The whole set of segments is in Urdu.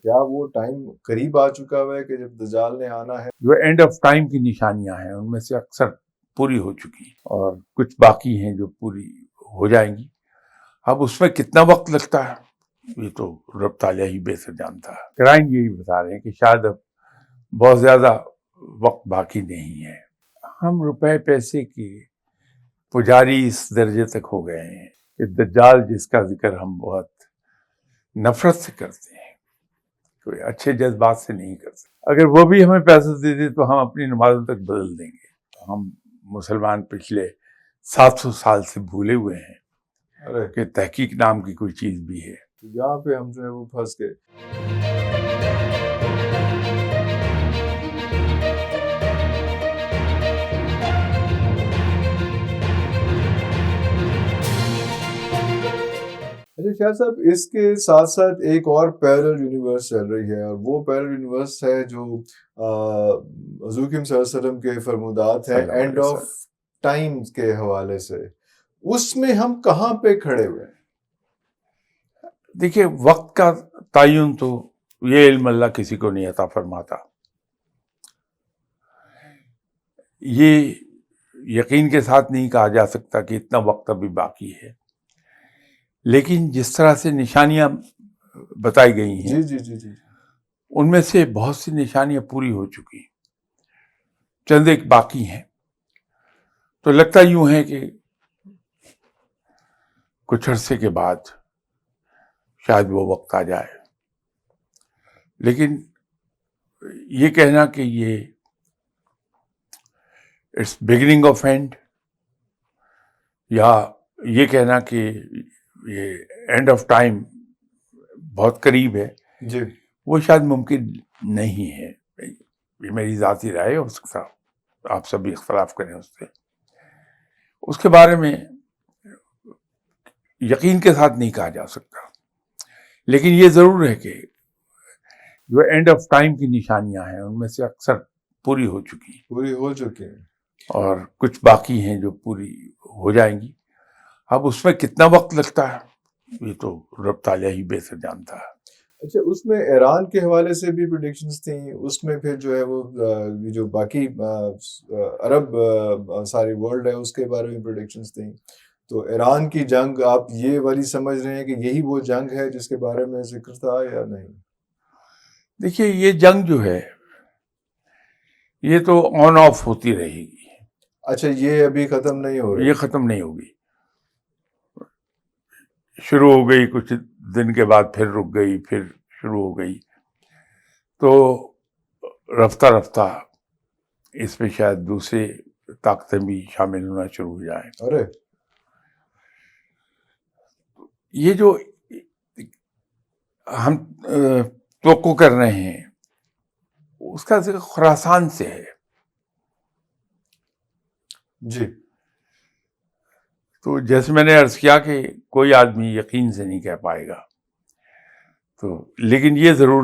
کیا وہ ٹائم قریب آ چکا ہوا ہے کہ جب دجال نے آنا ہے؟ جو اینڈ آف ٹائم کی نشانیاں ہیں ان میں سے اکثر پوری ہو چکی ہیں اور کچھ باقی ہیں جو پوری ہو جائیں گی. اب اس میں کتنا وقت لگتا ہے یہ تو رب تعالیٰ ہی بہتر جانتا ہے. کرائم یہی بتا رہے ہیں کہ شاید اب بہت زیادہ وقت باقی نہیں ہے. ہم روپے پیسے کی پجاری اس درجے تک ہو گئے ہیں کہ دجال جس کا ذکر ہم بہت نفرت سے کرتے ہیں، کوئی اچھے جذبات سے نہیں کرتے. اگر وہ بھی ہمیں پیسے دے دے تو ہم اپنی نمازوں تک بدل دیں گے. ہم مسلمان پچھلے 700 سال سے بھولے ہوئے ہیں کہ تحقیق نام کی کوئی چیز بھی ہے. یہاں پہ ہم جو ہے وہ پھنس گئے. اچھا شاہ صاحب، اس کے ساتھ ساتھ ایک اور پیرل یونیورس چل رہی ہے، اور وہ پیرل یونیورس ہے جو حضور کریم صلی اللہ علیہ وسلم کے فرمودات ہیں اینڈ آف ٹائم کے حوالے سے. اس میں ہم کہاں پہ کھڑے ہوئے ہیں؟ دیکھیے، وقت کا تعین تو یہ علم اللہ کسی کو نہیں عطا فرماتا. یہ یقین کے ساتھ نہیں کہا جا سکتا کہ اتنا وقت ابھی باقی ہے، لیکن جس طرح سے نشانیاں بتائی گئی ہیں جی ان میں سے بہت سی نشانیاں پوری ہو چکی ہیں، چند ایک باقی ہیں. تو لگتا یوں ہے کہ کچھ عرصے کے بعد شاید وہ وقت آ جائے. لیکن یہ کہنا کہ یہ اٹس بگننگ آف اینڈ، یا یہ کہنا کہ یہ اینڈ آف ٹائم بہت قریب ہے، جی، وہ شاید ممکن نہیں ہے. یہ میری ذاتی رائے، ہو سکتا آپ سب اختلاف کریں اس سے. اس کے بارے میں یقین کے ساتھ نہیں کہا جا سکتا، لیکن یہ ضرور ہے کہ جو اینڈ آف ٹائم کی نشانیاں ہیں ان میں سے اکثر پوری ہو چکی ہیں اور کچھ باقی ہیں جو پوری ہو جائیں گی. اب اس میں کتنا وقت لگتا ہے یہ تو رب تعالیٰ ہی بہتر جانتا ہے. اچھا، اس میں ایران کے حوالے سے بھی پریڈکشنز تھیں، اس میں پھر جو ہے وہ جو باقی عرب ساری ورلڈ ہے اس کے بارے میں پریڈکشنز تھیں. تو ایران کی جنگ آپ یہ والی سمجھ رہے ہیں کہ یہی وہ جنگ ہے جس کے بارے میں ذکر تھا یا نہیں؟ دیکھیے، یہ جنگ جو ہے یہ تو آن آف ہوتی رہے گی. اچھا، یہ ابھی ختم نہیں ہو رہی؟ یہ ختم نہیں ہوگی. شروع ہو گئی، کچھ دن کے بعد پھر رک گئی، پھر شروع ہو گئی. تو رفتہ رفتہ اس میں شاید دوسرے طاقتیں بھی شامل ہونا شروع ہو جائیں. ارے یہ جو ہم توقع کر رہے ہیں اس کا ذکر خراسان سے ہے. جی، تو جیسے میں نے عرض کیا کہ کوئی آدمی یقین سے نہیں کہہ پائے گا، تو لیکن یہ ضرور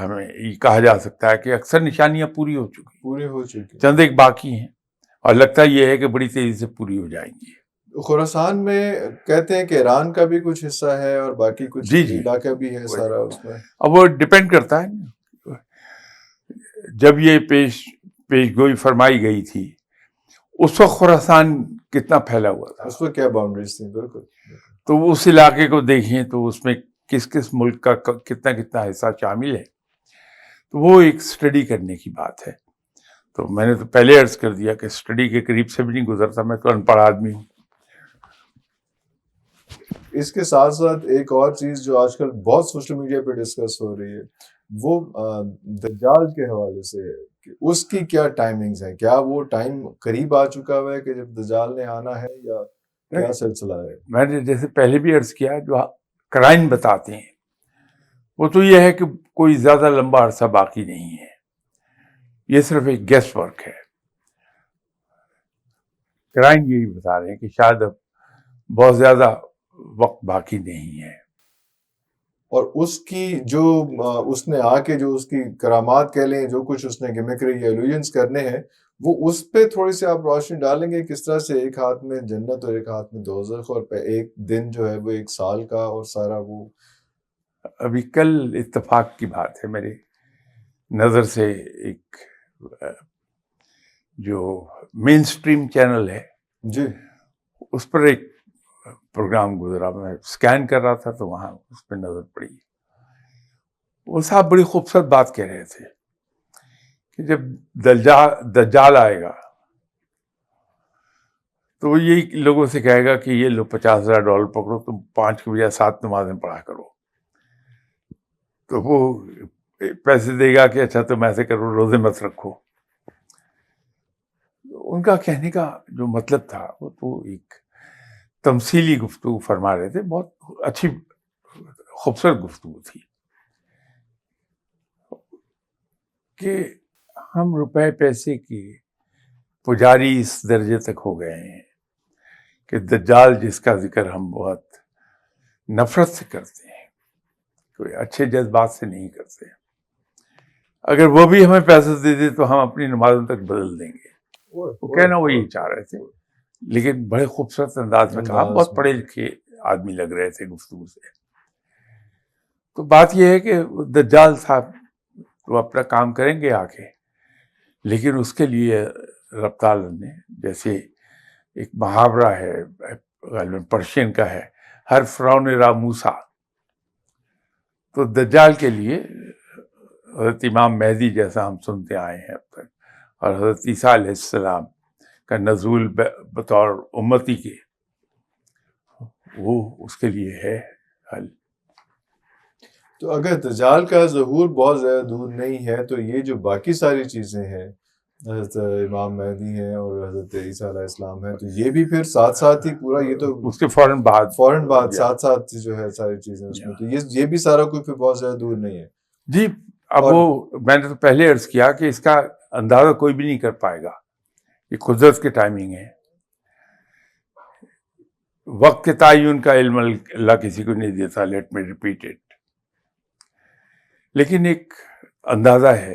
ہمیں یہ کہا جا سکتا ہے کہ اکثر نشانیاں پوری ہو چکی، چند ایک باقی ہیں، اور لگتا یہ ہے کہ بڑی تیزی سے پوری ہو جائیں گی. خراسان میں کہتے ہیں کہ ایران کا بھی کچھ حصہ ہے اور باقی کچھ علاقہ بھی ہے سارا اس میں. اب وہ ڈپینڈ کرتا ہے. جب یہ پیش گوئی فرمائی گئی تھی اس وقت خراسان کتنا پھیلا ہوا تھا، اس وقت کیا باؤنڈریز تھیں. بالکل. تو اس علاقے کو دیکھیں تو اس میں کس ملک کا کتنا حصہ شامل ہے، تو وہ ایک اسٹڈی کرنے کی بات ہے. تو میں نے تو پہلے عرض کر دیا کہ اسٹڈی کے قریب سے بھی نہیں گزرتا، میں تو ان پڑھ آدمی ہوں. اس کے ساتھ ساتھ ایک اور چیز جو آج کل بہت سوشل میڈیا پہ ڈسکس ہو رہی ہے وہ دجال کے حوالے سے ہے کہ اس کی کیا ٹائمنگز ہیں. کیا وہ ٹائم قریب آ چکا ہوا ہے کہ جب دجال نے آنا ہے، یا کیا سلسلہ ہے؟ میں نے جیسے پہلے بھی عرض کیا، جو کرائم بتاتے ہیں وہ تو یہ ہے کہ کوئی زیادہ لمبا عرصہ باقی نہیں ہے، یہ صرف ایک گیس ورک ہے. کرائم یہی بتا رہے ہیں کہ شاید اب بہت زیادہ وقت باقی نہیں ہے. اور اس کی جو اس نے آ کے جو اس کی کرامات کہہ لیں، جو کچھ اس نے گمکری یا ایلوژنس کرنے ہیں، وہ اس پہ تھوڑی سی آپ روشنی ڈالیں گے. کس طرح سے ایک ہاتھ میں جنت اور ایک ہاتھ میں دوزخ، اور ایک دن جو ہے وہ ایک سال کا، اور سارا وہ ابھی کل اتفاق کی بات ہے، میری نظر سے ایک جو مین اسٹریم چینل ہے جی اس پر ایک پروگرام گزرا، میں اسکین کر رہا تھا تو وہاں اس پہ نظر پڑی. وہ صاحب بڑی خوبصورت بات کہہ رہے تھے کہ جب دجال آئے گا تو وہ یہی لوگوں سے کہے گا کہ یہ لو $50,000 پکڑو، تم 5 کی بجائے 7 نمازیں پڑھا کرو. تو وہ پیسے دے گا کہ اچھا تم ایسے کرو، روزے مت رکھو. ان کا کہنے کا جو مطلب تھا وہ تو ایک تمثیلی گفتگو فرما رہے تھے، بہت اچھی خوبصورت گفتگو تھی کہ ہم روپے پیسے کی پجاری اس درجے تک ہو گئے ہیں کہ دجال جس کا ذکر ہم بہت نفرت سے کرتے ہیں، کوئی اچھے جذبات سے نہیں کرتے، اگر وہ بھی ہمیں پیسے دے دے تو ہم اپنی نمازوں تک بدل دیں گے. وہ کہنا وہ یہی چاہ رہے تھے، لیکن بڑے خوبصورت انداز میں کہا، بہت پڑھے لکھے آدمی لگ رہے تھے گفتگو سے. تو بات یہ ہے کہ دجال صاحب وہ اپنا کام کریں گے آ کے، لیکن اس کے لیے رب تعالیٰ نے، جیسے ایک محاورہ ہے غالباً پرشین کا ہے، ہر فرعون را موسیٰ، تو دجال کے لیے حضرت امام مہدی جیسا ہم سنتے آئے ہیں اب تک، اور حضرت عیسیٰ علیہ السلام کا نزول بطور امتی کے، وہ اس کے لیے ہے حل. تو اگر دجال کا ظہور بہت زیادہ دور نہیں ہے تو یہ جو باقی ساری چیزیں ہیں، حضرت امام مہدی ہیں اور حضرت عیسیٰ علیہ السلام ہیں، تو یہ بھی پھر ساتھ ساتھ ہی پورا، یہ تو اس کے فوراً بعد ساتھ ساتھ جو ہے ساری چیزیں اس میں، تو یہ بھی سارا کوئی پھر بہت زیادہ دور نہیں ہے. جی. اب وہ میں نے تو پہلے عرض کیا کہ اس کا اندازہ کوئی بھی نہیں کر پائے گا، یہ قدرت کی ٹائمنگ ہے. وقت کے تعین کا علم اللہ کسی کو نہیں دیتا، لیٹ می ریپیٹ اٹ. لیکن ایک اندازہ ہے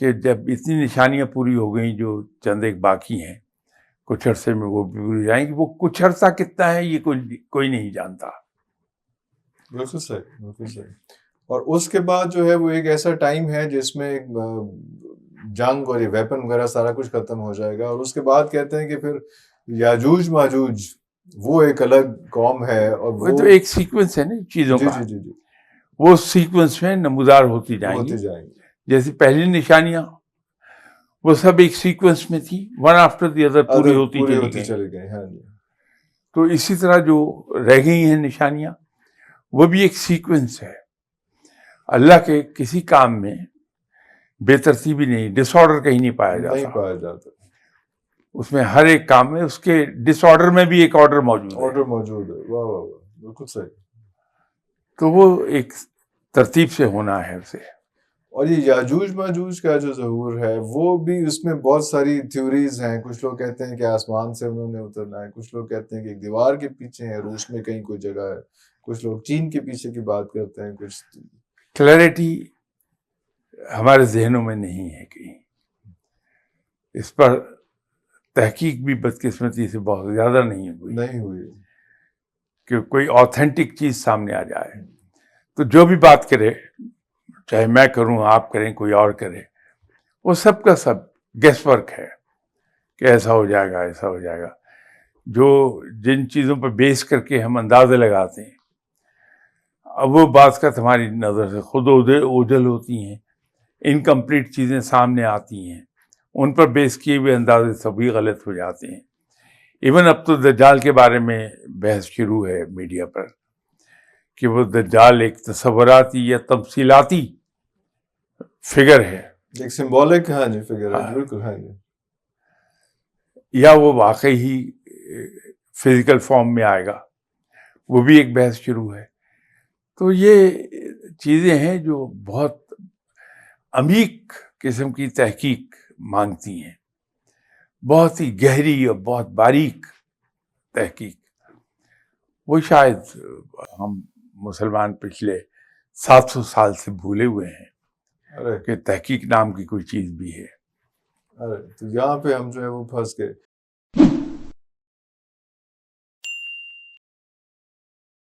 کہ جب اتنی نشانیاں پوری ہو گئیں، جو چند ایک باقی ہیں، کچھ عرصے میں وہ بھی پوری جائیں گی. وہ کچھ عرصہ کتنا ہے یہ کوئی نہیں جانتا. بالکل صحیح، بالکل صحیح. اور اس کے بعد جو ہے وہ ایک ایسا ٹائم ہے جس میں جنگ اور یہ ویپن وغیرہ سارا کچھ ختم ہو جائے گا، اور اس کے بعد کہتے ہیں کہ پھر یاجوج ماجوج وہ ایک الگ قوم ہے، اور وہ تو ایک سیکوینس ہے نا چیزوں کا. جی وہ سیکوینس میں نمودار ہوتی جائیں گی. جیسے پہلی نشانیاں وہ سب ایک سیکوینس میں تھی، ون آفٹر دی ادر پوری ہوتی چلی گئی. تو اسی طرح جو رہ گئی ہیں نشانیاں وہ بھی ایک سیکوینس ہے. اللہ کے کسی کام میں بے ترتیبی نہیں، ڈس آرڈر کہیں نہیں پایا جاتا. اس میں ہر ایک کام میں اس کے ڈس آرڈر میں بھی ایک آرڈر موجود ہے. واہ واہ واہ، بالکل صحیح. تو وہ ایک ترتیب سے ہونا ہے اسے. اور یہ یاجوج ماجوج کا جو ظہور ہے وہ بھی، اس میں بہت ساری تھیوریز ہیں. کچھ لوگ کہتے ہیں کہ آسمان سے انہوں نے اترنا ہے، کچھ لوگ کہتے ہیں کہ ایک دیوار کے پیچھے ہے، روس میں کہیں کوئی جگہ ہے، کچھ لوگ چین کے پیچھے کی بات کرتے ہیں. کچھ کلیئرٹی ہمارے ذہنوں میں نہیں ہے کہیں. اس پر تحقیق بھی بدقسمتی سے بہت زیادہ نہیں ہوئی کہ کوئی آتھینٹک چیز سامنے آ جائے. تو جو بھی بات کرے، چاہے میں کروں، آپ کریں، کوئی اور کرے، وہ سب کا سب گیس ورک ہے کہ ایسا ہو جائے گا، ایسا ہو جائے گا. جن چیزوں پر بیس کر کے ہم اندازے لگاتے ہیں، اب وہ بعض کا ہماری نظر سے خود اوجھل ہوتی ہیں، انکمپلیٹ چیزیں سامنے آتی ہیں، ان پر بیس کیے ہوئے اندازے سبھی غلط ہو جاتے ہیں. ایون اب تو دجال کے بارے میں بحث شروع ہے میڈیا پر کہ وہ دجال ایک تصوراتی یا تمثیلاتی فگر ہے، ایک سمبولک فگر ہے. بالکل. یا وہ واقعی ہی فزیکل فارم میں آئے گا، وہ بھی ایک بحث شروع ہے. تو یہ چیزیں ہیں جو بہت عمیق قسم کی تحقیق مانگتی ہیں، بہت ہی گہری اور بہت باریک تحقیق. وہ شاید ہم مسلمان پچھلے 700 سال سے بھولے ہوئے ہیں کہ تحقیق نام کی کوئی چیز بھی ہے. تو یہاں پہ ہم جو ہے وہ پھنس گئے.